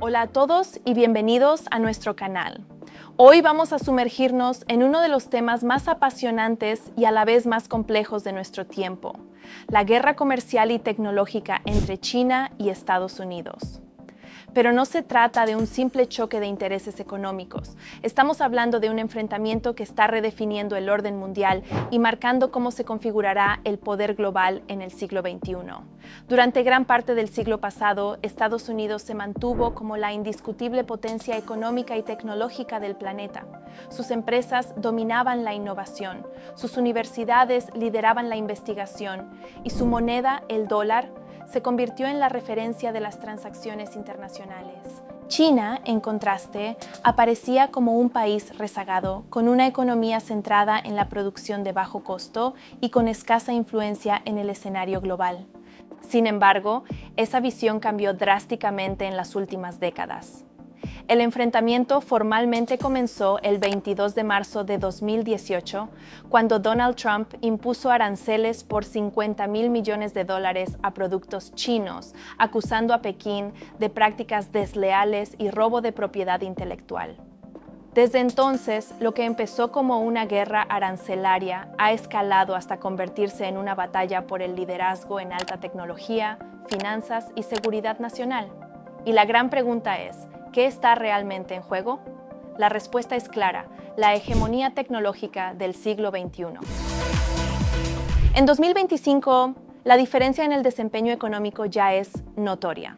Hola a todos y bienvenidos a nuestro canal. Hoy vamos a sumergirnos en uno de los temas más apasionantes y a la vez más complejos de nuestro tiempo, la guerra comercial y tecnológica entre China y Estados Unidos. Pero no se trata de un simple choque de intereses económicos. Estamos hablando de un enfrentamiento que está redefiniendo el orden mundial y marcando cómo se configurará el poder global en el siglo XXI. Durante gran parte del siglo pasado, Estados Unidos se mantuvo como la indiscutible potencia económica y tecnológica del planeta. Sus empresas dominaban la innovación, sus universidades lideraban la investigación y su moneda, el dólar, se convirtió en la referencia de las transacciones internacionales. China, en contraste, aparecía como un país rezagado, con una economía centrada en la producción de bajo costo y con escasa influencia en el escenario global. Sin embargo, esa visión cambió drásticamente en las últimas décadas. El enfrentamiento formalmente comenzó el 22 de marzo de 2018, cuando Donald Trump impuso aranceles por $50,000 millones a productos chinos, acusando a Pekín de prácticas desleales y robo de propiedad intelectual. Desde entonces, lo que empezó como una guerra arancelaria ha escalado hasta convertirse en una batalla por el liderazgo en alta tecnología, finanzas y seguridad nacional. Y la gran pregunta es, ¿qué está realmente en juego? La respuesta es clara: la hegemonía tecnológica del siglo XXI. En 2025, la diferencia en el desempeño económico ya es notoria.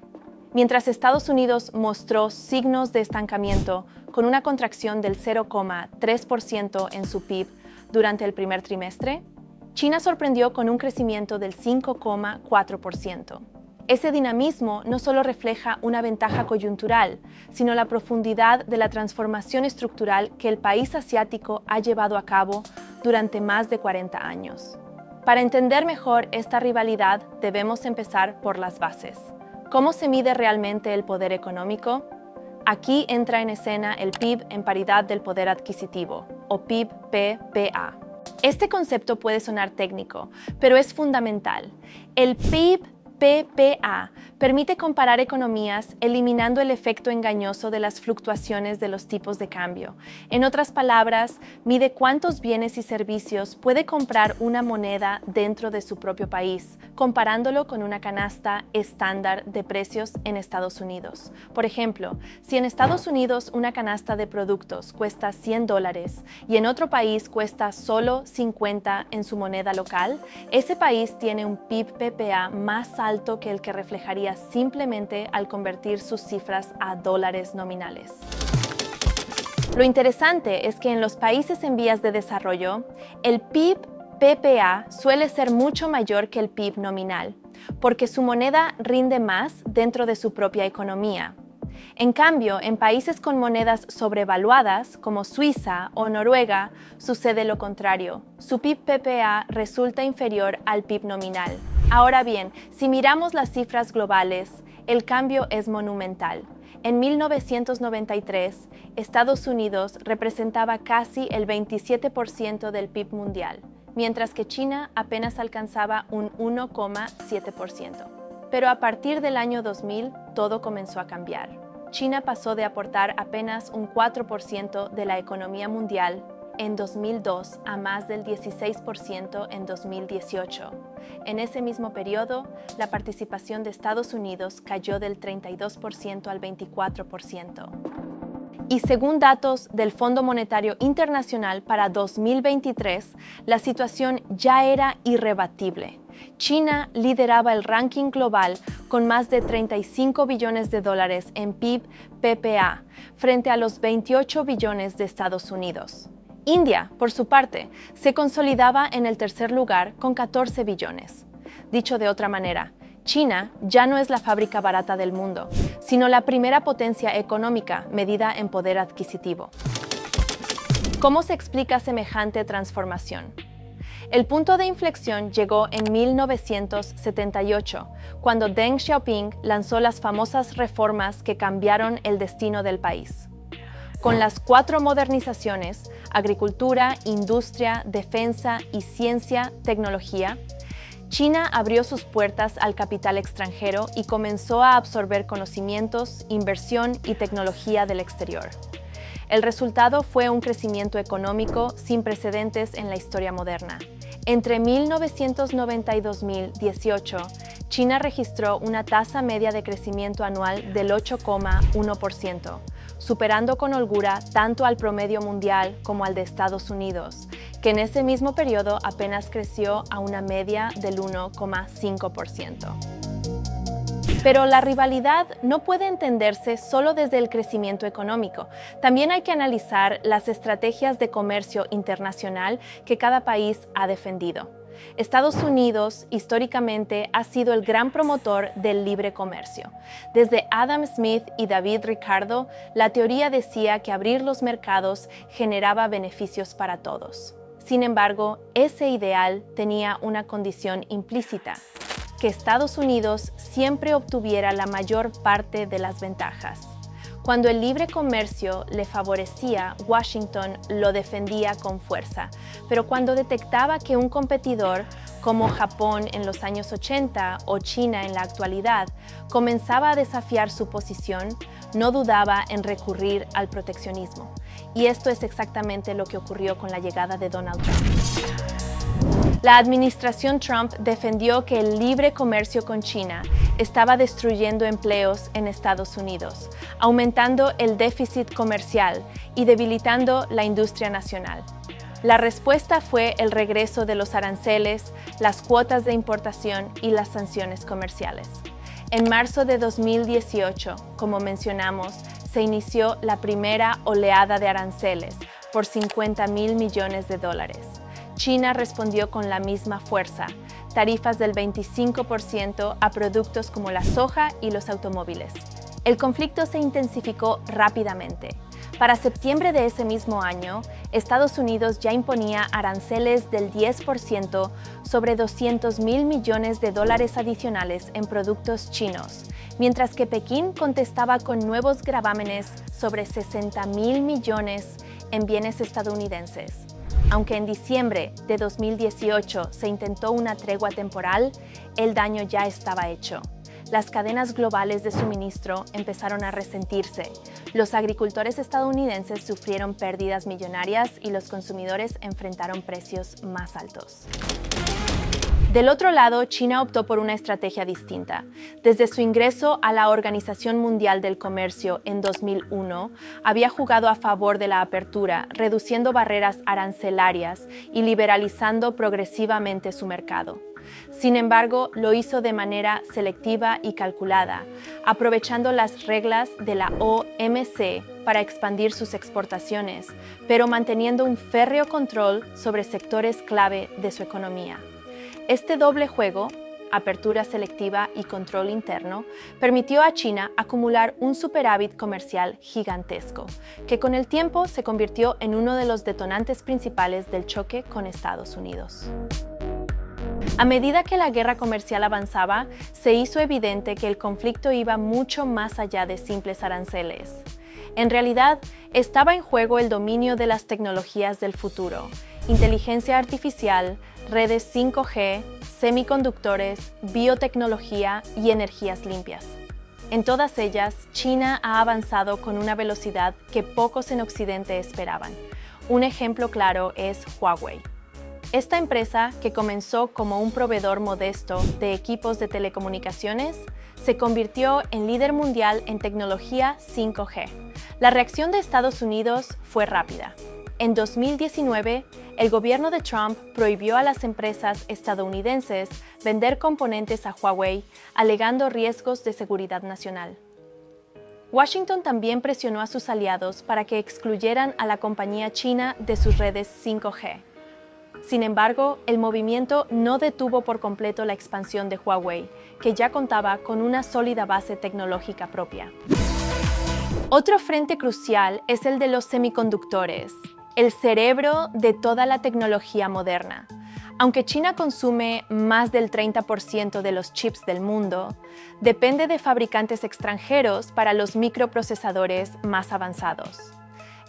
Mientras Estados Unidos mostró signos de estancamiento con una contracción del 0,3% en su PIB durante el primer trimestre, China sorprendió con un crecimiento del 5,4%. Ese dinamismo no solo refleja una ventaja coyuntural, sino la profundidad de la transformación estructural que el país asiático ha llevado a cabo durante más de 40 años. Para entender mejor esta rivalidad, debemos empezar por las bases. ¿Cómo se mide realmente el poder económico? Aquí entra en escena el PIB en paridad del poder adquisitivo, o PIB-PPA. Este concepto puede sonar técnico, pero es fundamental. El PIB-PPA permite comparar economías eliminando el efecto engañoso de las fluctuaciones de los tipos de cambio. En otras palabras, mide cuántos bienes y servicios puede comprar una moneda dentro de su propio país, comparándolo con una canasta estándar de precios en Estados Unidos. Por ejemplo, si en Estados Unidos una canasta de productos cuesta $100 y en otro país cuesta solo 50 en su moneda local, ese país tiene un PIB-PPA más alto que el que reflejaría simplemente al convertir sus cifras a dólares nominales. Lo interesante es que en los países en vías de desarrollo, el PIB-PPA suele ser mucho mayor que el PIB nominal, porque su moneda rinde más dentro de su propia economía. En cambio, en países con monedas sobrevaluadas, como Suiza o Noruega, sucede lo contrario. Su PIB-PPA resulta inferior al PIB nominal. Ahora bien, si miramos las cifras globales, el cambio es monumental. En 1993, Estados Unidos representaba casi el 27% del PIB mundial, mientras que China apenas alcanzaba un 1,7%. Pero a partir del año 2000, todo comenzó a cambiar. China pasó de aportar apenas un 4% de la economía mundial en 2002 a más del 16% en 2018. En ese mismo periodo, la participación de Estados Unidos cayó del 32% al 24%. Y según datos del Fondo Monetario Internacional para 2023, la situación ya era irrebatible. China lideraba el ranking global con más de $35 billones en PIB-PPA, frente a los 28 billones de Estados Unidos. India, por su parte, se consolidaba en el tercer lugar con 14 billones. Dicho de otra manera, China ya no es la fábrica barata del mundo, sino la primera potencia económica medida en poder adquisitivo. ¿Cómo se explica semejante transformación? El punto de inflexión llegó en 1978, cuando Deng Xiaoping lanzó las famosas reformas que cambiaron el destino del país. Con las 4 modernizaciones, agricultura, industria, defensa y ciencia, tecnología, China abrió sus puertas al capital extranjero y comenzó a absorber conocimientos, inversión y tecnología del exterior. El resultado fue un crecimiento económico sin precedentes en la historia moderna. Entre 1990 y 2018, China registró una tasa media de crecimiento anual del 8,1%, superando con holgura tanto al promedio mundial como al de Estados Unidos, que en ese mismo periodo apenas creció a una media del 1,5%. Pero la rivalidad no puede entenderse solo desde el crecimiento económico. También hay que analizar las estrategias de comercio internacional que cada país ha defendido. Estados Unidos históricamente ha sido el gran promotor del libre comercio. Desde Adam Smith y David Ricardo, la teoría decía que abrir los mercados generaba beneficios para todos. Sin embargo, ese ideal tenía una condición implícita: que Estados Unidos siempre obtuviera la mayor parte de las ventajas. Cuando el libre comercio le favorecía, Washington lo defendía con fuerza, pero cuando detectaba que un competidor, como Japón en los años 80 o China en la actualidad, comenzaba a desafiar su posición, no dudaba en recurrir al proteccionismo. Y esto es exactamente lo que ocurrió con la llegada de Donald Trump. La administración Trump defendió que el libre comercio con China estaba destruyendo empleos en Estados Unidos, aumentando el déficit comercial y debilitando la industria nacional. La respuesta fue el regreso de los aranceles, las cuotas de importación y las sanciones comerciales. En marzo de 2018, como mencionamos, se inició la primera oleada de aranceles por $50,000 millones. China respondió con la misma fuerza, tarifas del 25% a productos como la soja y los automóviles. El conflicto se intensificó rápidamente. Para septiembre de ese mismo año, Estados Unidos ya imponía aranceles del 10% sobre $200,000 millones adicionales en productos chinos, mientras que Pekín contestaba con nuevos gravámenes sobre $60,000 millones en bienes estadounidenses. Aunque en diciembre de 2018 se intentó una tregua temporal, el daño ya estaba hecho. Las cadenas globales de suministro empezaron a resentirse. Los agricultores estadounidenses sufrieron pérdidas millonarias y los consumidores enfrentaron precios más altos. Del otro lado, China optó por una estrategia distinta. Desde su ingreso a la Organización Mundial del Comercio en 2001, había jugado a favor de la apertura, reduciendo barreras arancelarias y liberalizando progresivamente su mercado. Sin embargo, lo hizo de manera selectiva y calculada, aprovechando las reglas de la OMC para expandir sus exportaciones, pero manteniendo un férreo control sobre sectores clave de su economía. Este doble juego, apertura selectiva y control interno, permitió a China acumular un superávit comercial gigantesco, que con el tiempo se convirtió en uno de los detonantes principales del choque con Estados Unidos. A medida que la guerra comercial avanzaba, se hizo evidente que el conflicto iba mucho más allá de simples aranceles. En realidad, estaba en juego el dominio de las tecnologías del futuro: inteligencia artificial, redes 5G, semiconductores, biotecnología y energías limpias. En todas ellas, China ha avanzado con una velocidad que pocos en Occidente esperaban. Un ejemplo claro es Huawei. Esta empresa, que comenzó como un proveedor modesto de equipos de telecomunicaciones, se convirtió en líder mundial en tecnología 5G. La reacción de Estados Unidos fue rápida. En 2019, el gobierno de Trump prohibió a las empresas estadounidenses vender componentes a Huawei, alegando riesgos de seguridad nacional. Washington también presionó a sus aliados para que excluyeran a la compañía china de sus redes 5G. Sin embargo, el movimiento no detuvo por completo la expansión de Huawei, que ya contaba con una sólida base tecnológica propia. Otro frente crucial es el de los semiconductores, el cerebro de toda la tecnología moderna. Aunque China consume más del 30% de los chips del mundo, depende de fabricantes extranjeros para los microprocesadores más avanzados.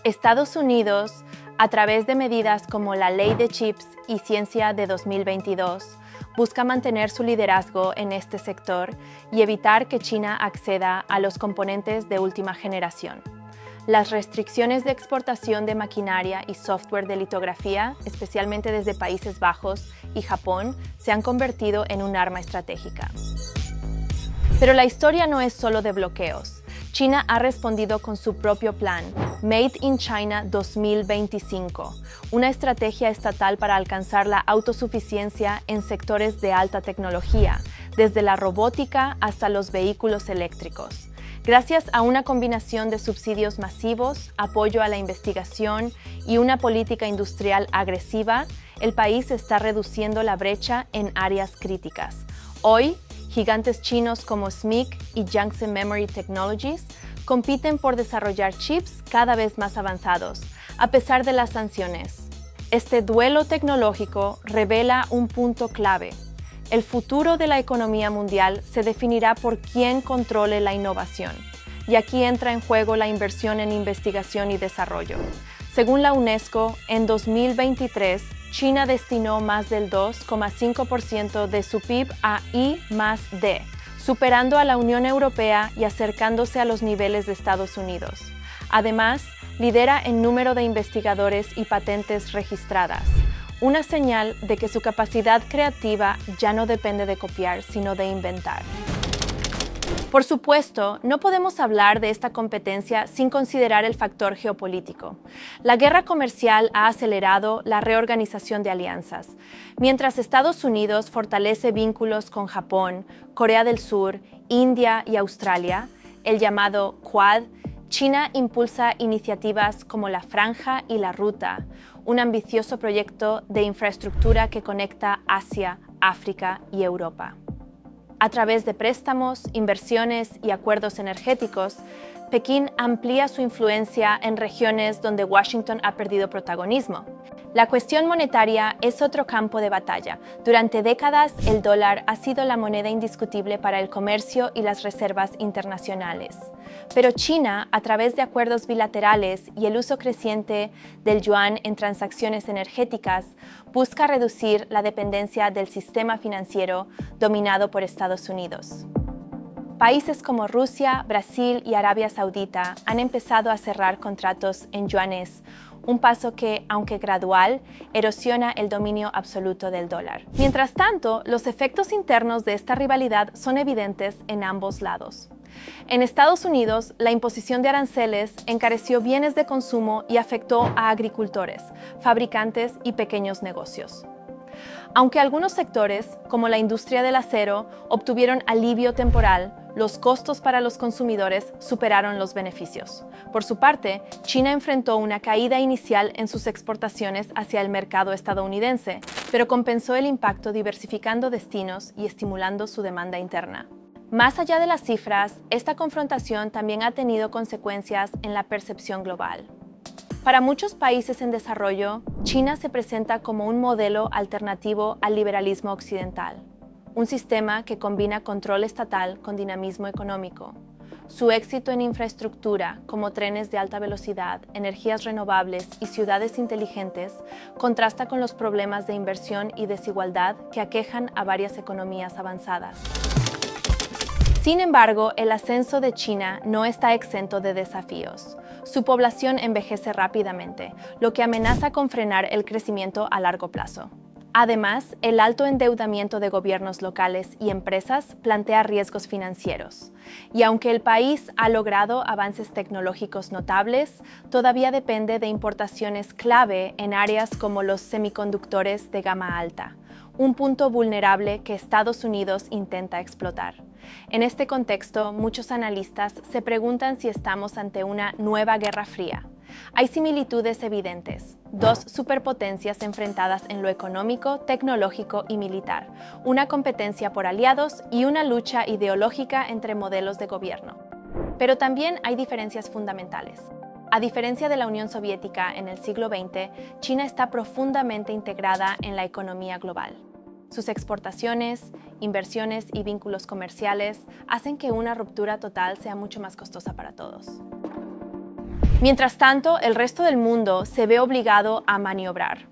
Estados Unidos, a través de medidas como la Ley de Chips y Ciencia de 2022, busca mantener su liderazgo en este sector y evitar que China acceda a los componentes de última generación. Las restricciones de exportación de maquinaria y software de litografía, especialmente desde Países Bajos y Japón, se han convertido en un arma estratégica. Pero la historia no es solo de bloqueos. China ha respondido con su propio plan, Made in China 2025, una estrategia estatal para alcanzar la autosuficiencia en sectores de alta tecnología, desde la robótica hasta los vehículos eléctricos. Gracias a una combinación de subsidios masivos, apoyo a la investigación y una política industrial agresiva, el país está reduciendo la brecha en áreas críticas. Hoy, gigantes chinos como SMIC y Yangtze Memory Technologies compiten por desarrollar chips cada vez más avanzados, a pesar de las sanciones. Este duelo tecnológico revela un punto clave. El futuro de la economía mundial se definirá por quién controle la innovación, y aquí entra en juego la inversión en investigación y desarrollo. Según la UNESCO, en 2023, China destinó más del 2,5% de su PIB a I+D, superando a la Unión Europea y acercándose a los niveles de Estados Unidos. Además, lidera en número de investigadores y patentes registradas, una señal de que su capacidad creativa ya no depende de copiar, sino de inventar. Por supuesto, no podemos hablar de esta competencia sin considerar el factor geopolítico. La guerra comercial ha acelerado la reorganización de alianzas. Mientras Estados Unidos fortalece vínculos con Japón, Corea del Sur, India y Australia, el llamado Quad, China impulsa iniciativas como la Franja y la Ruta, un ambicioso proyecto de infraestructura que conecta Asia, África y Europa. A través de préstamos, inversiones y acuerdos energéticos, Pekín amplía su influencia en regiones donde Washington ha perdido protagonismo. La cuestión monetaria es otro campo de batalla. Durante décadas, el dólar ha sido la moneda indiscutible para el comercio y las reservas internacionales. Pero China, a través de acuerdos bilaterales y el uso creciente del yuan en transacciones energéticas, busca reducir la dependencia del sistema financiero dominado por Estados Unidos. Países como Rusia, Brasil y Arabia Saudita han empezado a cerrar contratos en yuanes, un paso que, aunque gradual, erosiona el dominio absoluto del dólar. Mientras tanto, los efectos internos de esta rivalidad son evidentes en ambos lados. En Estados Unidos, la imposición de aranceles encareció bienes de consumo y afectó a agricultores, fabricantes y pequeños negocios. Aunque algunos sectores, como la industria del acero, obtuvieron alivio temporal, los costos para los consumidores superaron los beneficios. Por su parte, China enfrentó una caída inicial en sus exportaciones hacia el mercado estadounidense, pero compensó el impacto diversificando destinos y estimulando su demanda interna. Más allá de las cifras, esta confrontación también ha tenido consecuencias en la percepción global. Para muchos países en desarrollo, China se presenta como un modelo alternativo al liberalismo occidental, un sistema que combina control estatal con dinamismo económico. Su éxito en infraestructura, como trenes de alta velocidad, energías renovables y ciudades inteligentes, contrasta con los problemas de inversión y desigualdad que aquejan a varias economías avanzadas. Sin embargo, el ascenso de China no está exento de desafíos. Su población envejece rápidamente, lo que amenaza con frenar el crecimiento a largo plazo. Además, el alto endeudamiento de gobiernos locales y empresas plantea riesgos financieros. Y aunque el país ha logrado avances tecnológicos notables, todavía depende de importaciones clave en áreas como los semiconductores de gama alta, un punto vulnerable que Estados Unidos intenta explotar. En este contexto, muchos analistas se preguntan si estamos ante una nueva Guerra Fría. Hay similitudes evidentes, dos superpotencias enfrentadas en lo económico, tecnológico y militar, una competencia por aliados y una lucha ideológica entre modelos de gobierno. Pero también hay diferencias fundamentales. A diferencia de la Unión Soviética en el siglo XX, China está profundamente integrada en la economía global. Sus exportaciones, inversiones y vínculos comerciales hacen que una ruptura total sea mucho más costosa para todos. Mientras tanto, el resto del mundo se ve obligado a maniobrar.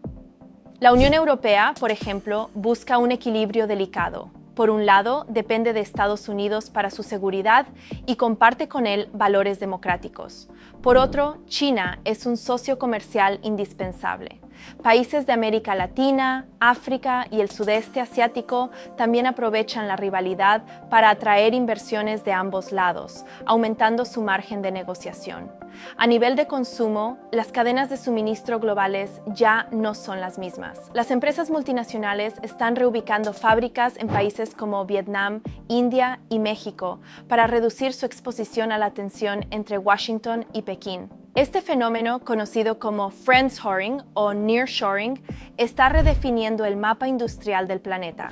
La Unión Europea, por ejemplo, busca un equilibrio delicado. Por un lado, depende de Estados Unidos para su seguridad y comparte con él valores democráticos. Por otro, China es un socio comercial indispensable. Países de América Latina, África y el sudeste asiático también aprovechan la rivalidad para atraer inversiones de ambos lados, aumentando su margen de negociación. A nivel de consumo, las cadenas de suministro globales ya no son las mismas. Las empresas multinacionales están reubicando fábricas en países como Vietnam, India y México para reducir su exposición a la tensión entre Washington y Pekín. Este fenómeno, conocido como friendshoring o nearshoring, está redefiniendo el mapa industrial del planeta.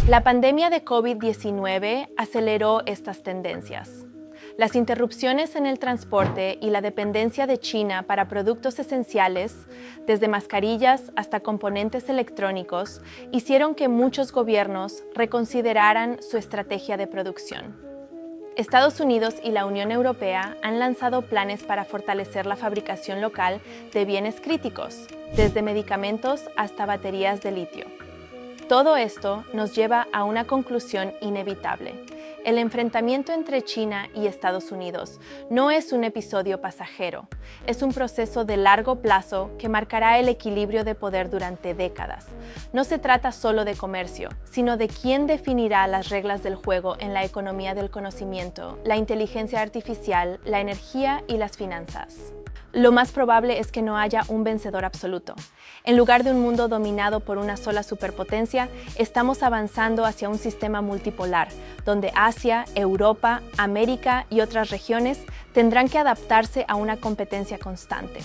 La pandemia de COVID-19 aceleró estas tendencias. Las interrupciones en el transporte y la dependencia de China para productos esenciales, desde mascarillas hasta componentes electrónicos, hicieron que muchos gobiernos reconsideraran su estrategia de producción. Estados Unidos y la Unión Europea han lanzado planes para fortalecer la fabricación local de bienes críticos, desde medicamentos hasta baterías de litio. Todo esto nos lleva a una conclusión inevitable. El enfrentamiento entre China y Estados Unidos no es un episodio pasajero, es un proceso de largo plazo que marcará el equilibrio de poder durante décadas. No se trata solo de comercio, sino de quién definirá las reglas del juego en la economía del conocimiento, la inteligencia artificial, la energía y las finanzas. Lo más probable es que no haya un vencedor absoluto. En lugar de un mundo dominado por una sola superpotencia, estamos avanzando hacia un sistema multipolar, donde Asia, Europa, América y otras regiones tendrán que adaptarse a una competencia constante.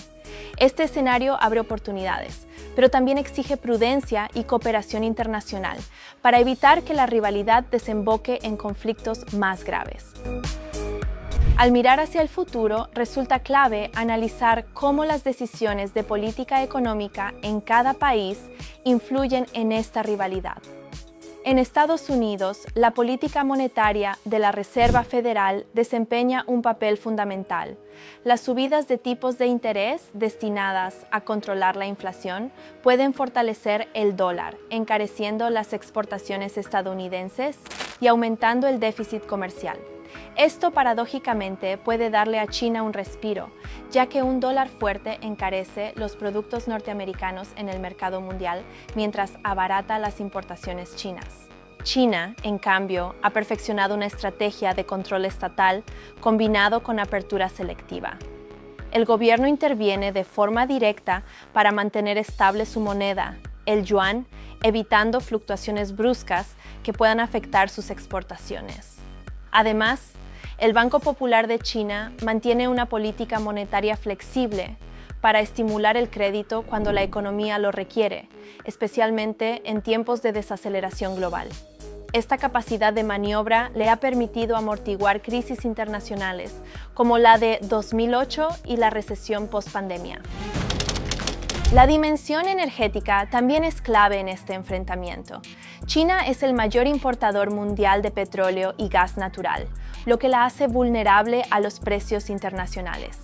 Este escenario abre oportunidades, pero también exige prudencia y cooperación internacional para evitar que la rivalidad desemboque en conflictos más graves. Al mirar hacia el futuro, resulta clave analizar cómo las decisiones de política económica en cada país influyen en esta rivalidad. En Estados Unidos, la política monetaria de la Reserva Federal desempeña un papel fundamental. Las subidas de tipos de interés destinadas a controlar la inflación pueden fortalecer el dólar, encareciendo las exportaciones estadounidenses y aumentando el déficit comercial. Esto paradójicamente puede darle a China un respiro, ya que un dólar fuerte encarece los productos norteamericanos en el mercado mundial mientras abarata las importaciones chinas. China, en cambio, ha perfeccionado una estrategia de control estatal combinado con apertura selectiva. El gobierno interviene de forma directa para mantener estable su moneda, el yuan, evitando fluctuaciones bruscas que puedan afectar sus exportaciones. Además, el Banco Popular de China mantiene una política monetaria flexible para estimular el crédito cuando la economía lo requiere, especialmente en tiempos de desaceleración global. Esta capacidad de maniobra le ha permitido amortiguar crisis internacionales como la de 2008 y la recesión post-pandemia. La dimensión energética también es clave en este enfrentamiento. China es el mayor importador mundial de petróleo y gas natural, lo que la hace vulnerable a los precios internacionales.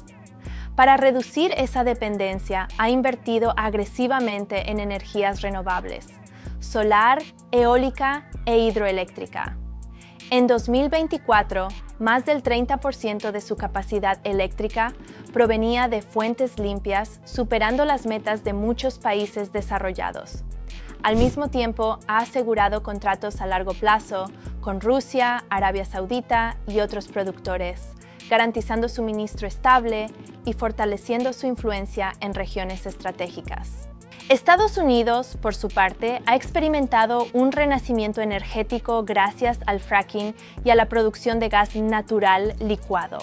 Para reducir esa dependencia, ha invertido agresivamente en energías renovables, solar, eólica e hidroeléctrica. En 2024, más del 30% de su capacidad eléctrica provenía de fuentes limpias, superando las metas de muchos países desarrollados. Al mismo tiempo, ha asegurado contratos a largo plazo con Rusia, Arabia Saudita y otros productores, garantizando suministro estable y fortaleciendo su influencia en regiones estratégicas. Estados Unidos, por su parte, ha experimentado un renacimiento energético gracias al fracking y a la producción de gas natural licuado.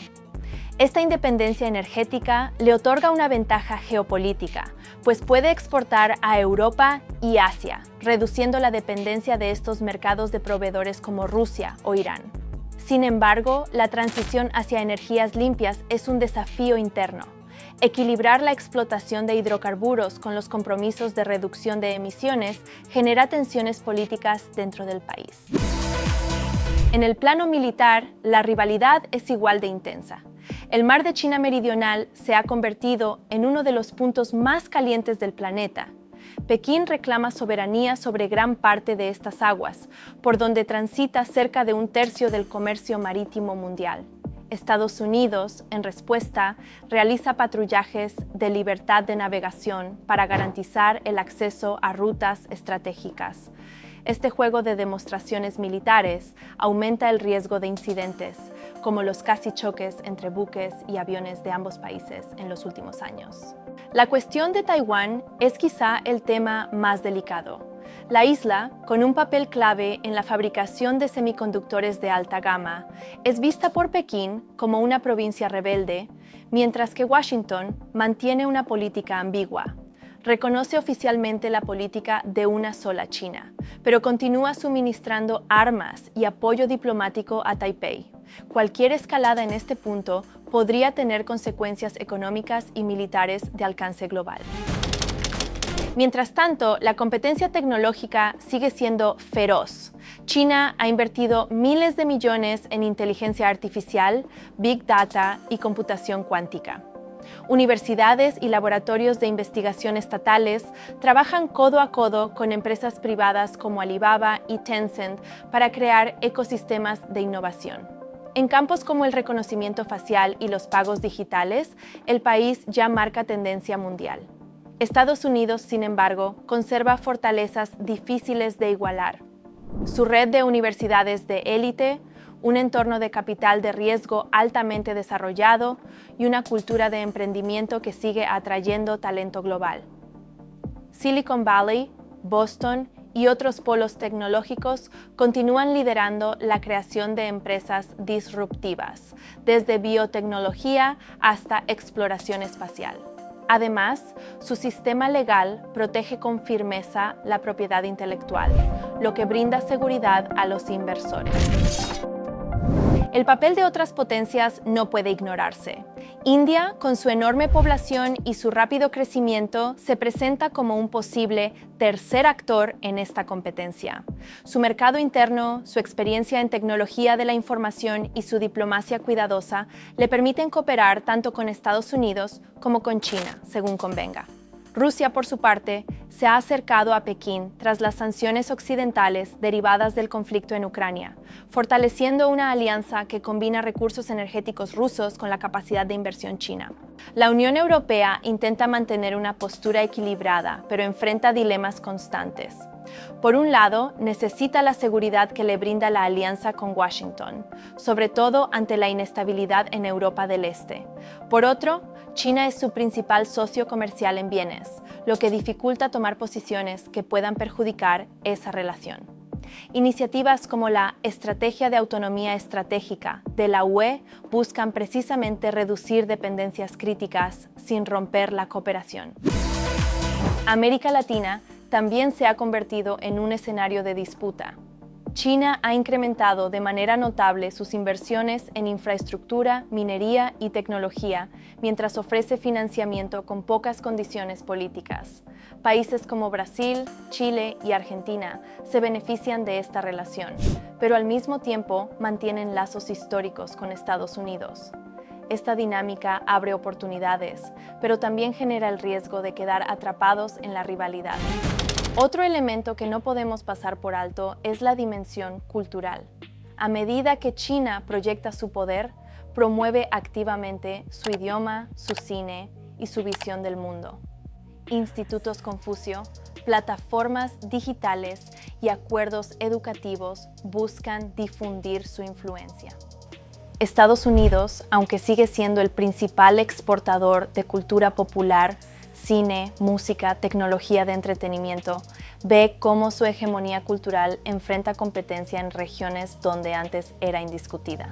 Esta independencia energética le otorga una ventaja geopolítica, pues puede exportar a Europa y Asia, reduciendo la dependencia de estos mercados de proveedores como Rusia o Irán. Sin embargo, la transición hacia energías limpias es un desafío interno. Equilibrar la explotación de hidrocarburos con los compromisos de reducción de emisiones genera tensiones políticas dentro del país. En el plano militar, la rivalidad es igual de intensa. El mar de China Meridional se ha convertido en uno de los puntos más calientes del planeta. Pekín reclama soberanía sobre gran parte de estas aguas, por donde transita cerca de un tercio del comercio marítimo mundial. Estados Unidos, en respuesta, realiza patrullajes de libertad de navegación para garantizar el acceso a rutas estratégicas. Este juego de demostraciones militares aumenta el riesgo de incidentes, como los casi choques entre buques y aviones de ambos países en los últimos años. La cuestión de Taiwán es quizá el tema más delicado. La isla, con un papel clave en la fabricación de semiconductores de alta gama, es vista por Pekín como una provincia rebelde, mientras que Washington mantiene una política ambigua. Reconoce oficialmente la política de una sola China, pero continúa suministrando armas y apoyo diplomático a Taipei. Cualquier escalada en este punto podría tener consecuencias económicas y militares de alcance global. Mientras tanto, la competencia tecnológica sigue siendo feroz. China ha invertido miles de millones en inteligencia artificial, Big Data y computación cuántica. Universidades y laboratorios de investigación estatales trabajan codo a codo con empresas privadas como Alibaba y Tencent para crear ecosistemas de innovación. En campos como el reconocimiento facial y los pagos digitales, el país ya marca tendencia mundial. Estados Unidos, sin embargo, conserva fortalezas difíciles de igualar. Su red de universidades de élite, un entorno de capital de riesgo altamente desarrollado y una cultura de emprendimiento que sigue atrayendo talento global. Silicon Valley, Boston y otros polos tecnológicos continúan liderando la creación de empresas disruptivas, desde biotecnología hasta exploración espacial. Además, su sistema legal protege con firmeza la propiedad intelectual, lo que brinda seguridad a los inversores. El papel de otras potencias no puede ignorarse. India, con su enorme población y su rápido crecimiento, se presenta como un posible tercer actor en esta competencia. Su mercado interno, su experiencia en tecnología de la información y su diplomacia cuidadosa le permiten cooperar tanto con Estados Unidos como con China, según convenga. Rusia, por su parte, se ha acercado a Pekín tras las sanciones occidentales derivadas del conflicto en Ucrania, fortaleciendo una alianza que combina recursos energéticos rusos con la capacidad de inversión china. La Unión Europea intenta mantener una postura equilibrada, pero enfrenta dilemas constantes. Por un lado, necesita la seguridad que le brinda la alianza con Washington, sobre todo ante la inestabilidad en Europa del Este. Por otro, China es su principal socio comercial en bienes, lo que dificulta tomar posiciones que puedan perjudicar esa relación. Iniciativas como la Estrategia de Autonomía Estratégica de la UE buscan precisamente reducir dependencias críticas sin romper la cooperación. América Latina también se ha convertido en un escenario de disputa. China ha incrementado de manera notable sus inversiones en infraestructura, minería y tecnología, mientras ofrece financiamiento con pocas condiciones políticas. Países como Brasil, Chile y Argentina se benefician de esta relación, pero al mismo tiempo mantienen lazos históricos con Estados Unidos. Esta dinámica abre oportunidades, pero también genera el riesgo de quedar atrapados en la rivalidad. Otro elemento que no podemos pasar por alto es la dimensión cultural. A medida que China proyecta su poder, promueve activamente su idioma, su cine y su visión del mundo. Institutos Confucio, plataformas digitales y acuerdos educativos buscan difundir su influencia. Estados Unidos, aunque sigue siendo el principal exportador de cultura popular, cine, música, tecnología de entretenimiento, ve cómo su hegemonía cultural enfrenta competencia en regiones donde antes era indiscutida.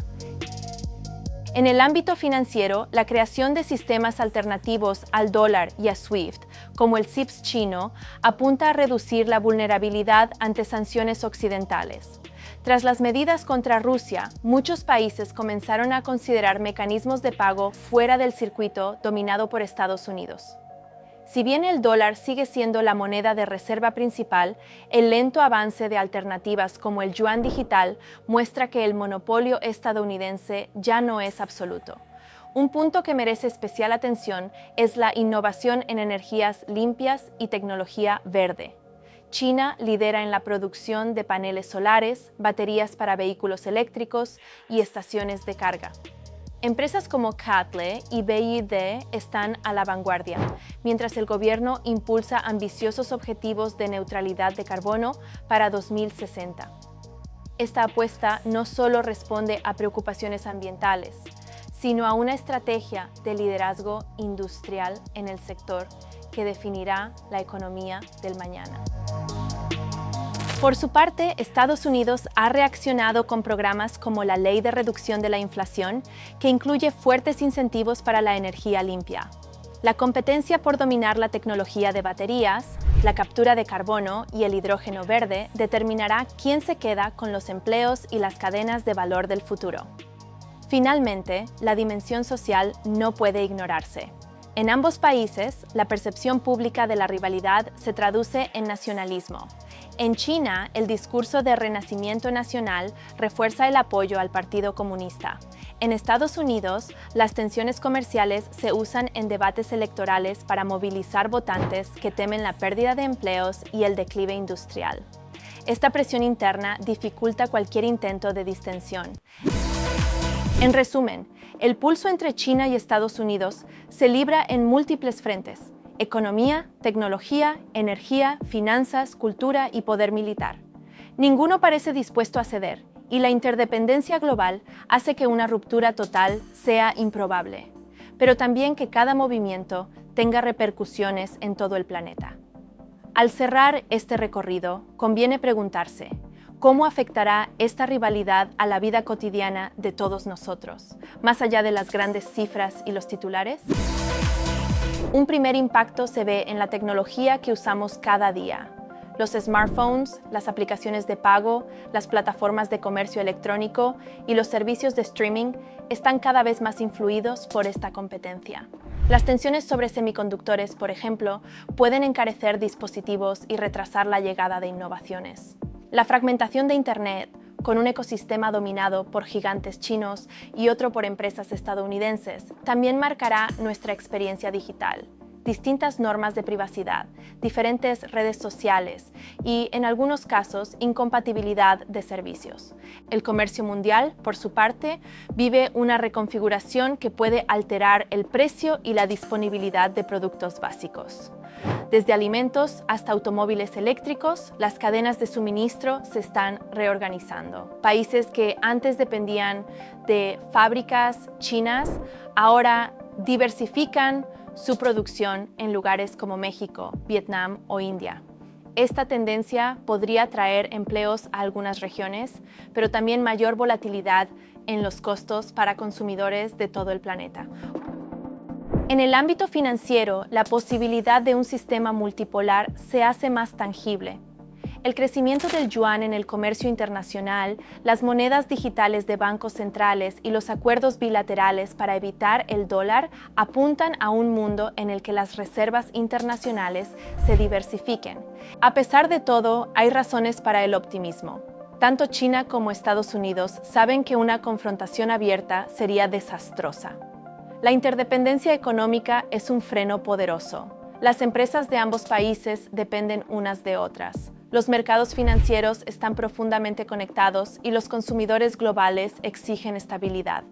En el ámbito financiero, la creación de sistemas alternativos al dólar y a SWIFT, como el CIPS chino, apunta a reducir la vulnerabilidad ante sanciones occidentales. Tras las medidas contra Rusia, muchos países comenzaron a considerar mecanismos de pago fuera del circuito dominado por Estados Unidos. Si bien el dólar sigue siendo la moneda de reserva principal, el lento avance de alternativas como el yuan digital muestra que el monopolio estadounidense ya no es absoluto. Un punto que merece especial atención es la innovación en energías limpias y tecnología verde. China lidera en la producción de paneles solares, baterías para vehículos eléctricos y estaciones de carga. Empresas como CATL y BYD están a la vanguardia, mientras el gobierno impulsa ambiciosos objetivos de neutralidad de carbono para 2060. Esta apuesta no solo responde a preocupaciones ambientales, sino a una estrategia de liderazgo industrial en el sector que definirá la economía del mañana. Por su parte, Estados Unidos ha reaccionado con programas como la Ley de Reducción de la Inflación, que incluye fuertes incentivos para la energía limpia. La competencia por dominar la tecnología de baterías, la captura de carbono y el hidrógeno verde determinará quién se queda con los empleos y las cadenas de valor del futuro. Finalmente, la dimensión social no puede ignorarse. En ambos países, la percepción pública de la rivalidad se traduce en nacionalismo. En China, el discurso de renacimiento nacional refuerza el apoyo al Partido Comunista. En Estados Unidos, las tensiones comerciales se usan en debates electorales para movilizar votantes que temen la pérdida de empleos y el declive industrial. Esta presión interna dificulta cualquier intento de distensión. En resumen, el pulso entre China y Estados Unidos se libra en múltiples frentes: economía, tecnología, energía, finanzas, cultura y poder militar. Ninguno parece dispuesto a ceder, y la interdependencia global hace que una ruptura total sea improbable, pero también que cada movimiento tenga repercusiones en todo el planeta. Al cerrar este recorrido, conviene preguntarse: ¿cómo afectará esta rivalidad a la vida cotidiana de todos nosotros, más allá de las grandes cifras y los titulares? Un primer impacto se ve en la tecnología que usamos cada día. Los smartphones, las aplicaciones de pago, las plataformas de comercio electrónico y los servicios de streaming están cada vez más influidos por esta competencia. Las tensiones sobre semiconductores, por ejemplo, pueden encarecer dispositivos y retrasar la llegada de innovaciones. La fragmentación de Internet, con un ecosistema dominado por gigantes chinos y otro por empresas estadounidenses, también marcará nuestra experiencia digital. Distintas normas de privacidad, diferentes redes sociales y, en algunos casos, incompatibilidad de servicios. El comercio mundial, por su parte, vive una reconfiguración que puede alterar el precio y la disponibilidad de productos básicos. Desde alimentos hasta automóviles eléctricos, las cadenas de suministro se están reorganizando. Países que antes dependían de fábricas chinas, ahora diversifican su producción en lugares como México, Vietnam o India. Esta tendencia podría traer empleos a algunas regiones, pero también mayor volatilidad en los costos para consumidores de todo el planeta. En el ámbito financiero, la posibilidad de un sistema multipolar se hace más tangible. El crecimiento del yuan en el comercio internacional, las monedas digitales de bancos centrales y los acuerdos bilaterales para evitar el dólar apuntan a un mundo en el que las reservas internacionales se diversifiquen. A pesar de todo, hay razones para el optimismo. Tanto China como Estados Unidos saben que una confrontación abierta sería desastrosa. La interdependencia económica es un freno poderoso. Las empresas de ambos países dependen unas de otras. Los mercados financieros están profundamente conectados y los consumidores globales exigen estabilidad.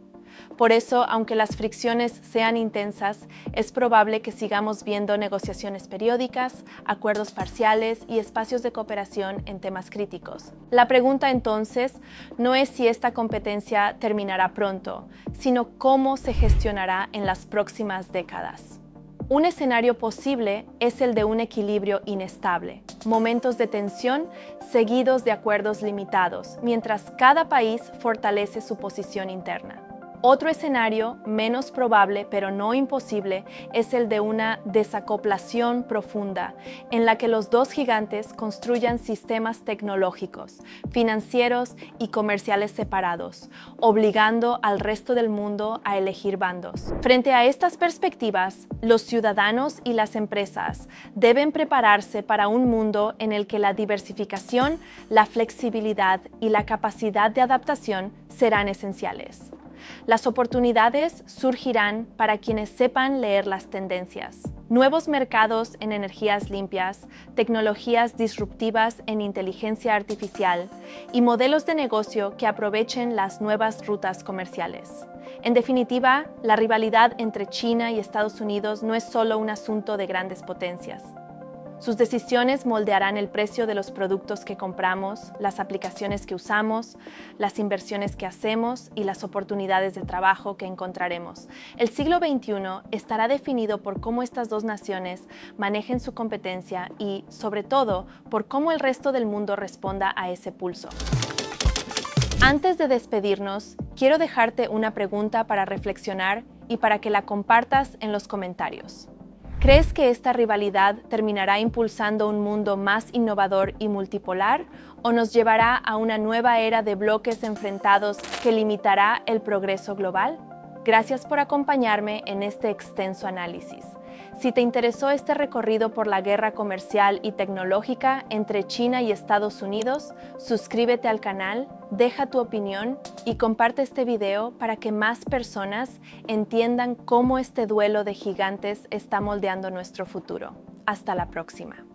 Por eso, aunque las fricciones sean intensas, es probable que sigamos viendo negociaciones periódicas, acuerdos parciales y espacios de cooperación en temas críticos. La pregunta entonces no es si esta competencia terminará pronto, sino cómo se gestionará en las próximas décadas. Un escenario posible es el de un equilibrio inestable, momentos de tensión seguidos de acuerdos limitados, mientras cada país fortalece su posición interna. Otro escenario, menos probable pero no imposible, es el de una desacoplación profunda, en la que los dos gigantes construyan sistemas tecnológicos, financieros y comerciales separados, obligando al resto del mundo a elegir bandos. Frente a estas perspectivas, los ciudadanos y las empresas deben prepararse para un mundo en el que la diversificación, la flexibilidad y la capacidad de adaptación serán esenciales. Las oportunidades surgirán para quienes sepan leer las tendencias. Nuevos mercados en energías limpias, tecnologías disruptivas en inteligencia artificial y modelos de negocio que aprovechen las nuevas rutas comerciales. En definitiva, la rivalidad entre China y Estados Unidos no es solo un asunto de grandes potencias. Sus decisiones moldearán el precio de los productos que compramos, las aplicaciones que usamos, las inversiones que hacemos y las oportunidades de trabajo que encontraremos. El siglo XXI estará definido por cómo estas dos naciones manejen su competencia y, sobre todo, por cómo el resto del mundo responda a ese pulso. Antes de despedirnos, quiero dejarte una pregunta para reflexionar y para que la compartas en los comentarios. ¿Crees que esta rivalidad terminará impulsando un mundo más innovador y multipolar o nos llevará a una nueva era de bloques enfrentados que limitará el progreso global? Gracias por acompañarme en este extenso análisis. Si te interesó este recorrido por la guerra comercial y tecnológica entre China y Estados Unidos, suscríbete al canal, deja tu opinión y comparte este video para que más personas entiendan cómo este duelo de gigantes está moldeando nuestro futuro. Hasta la próxima.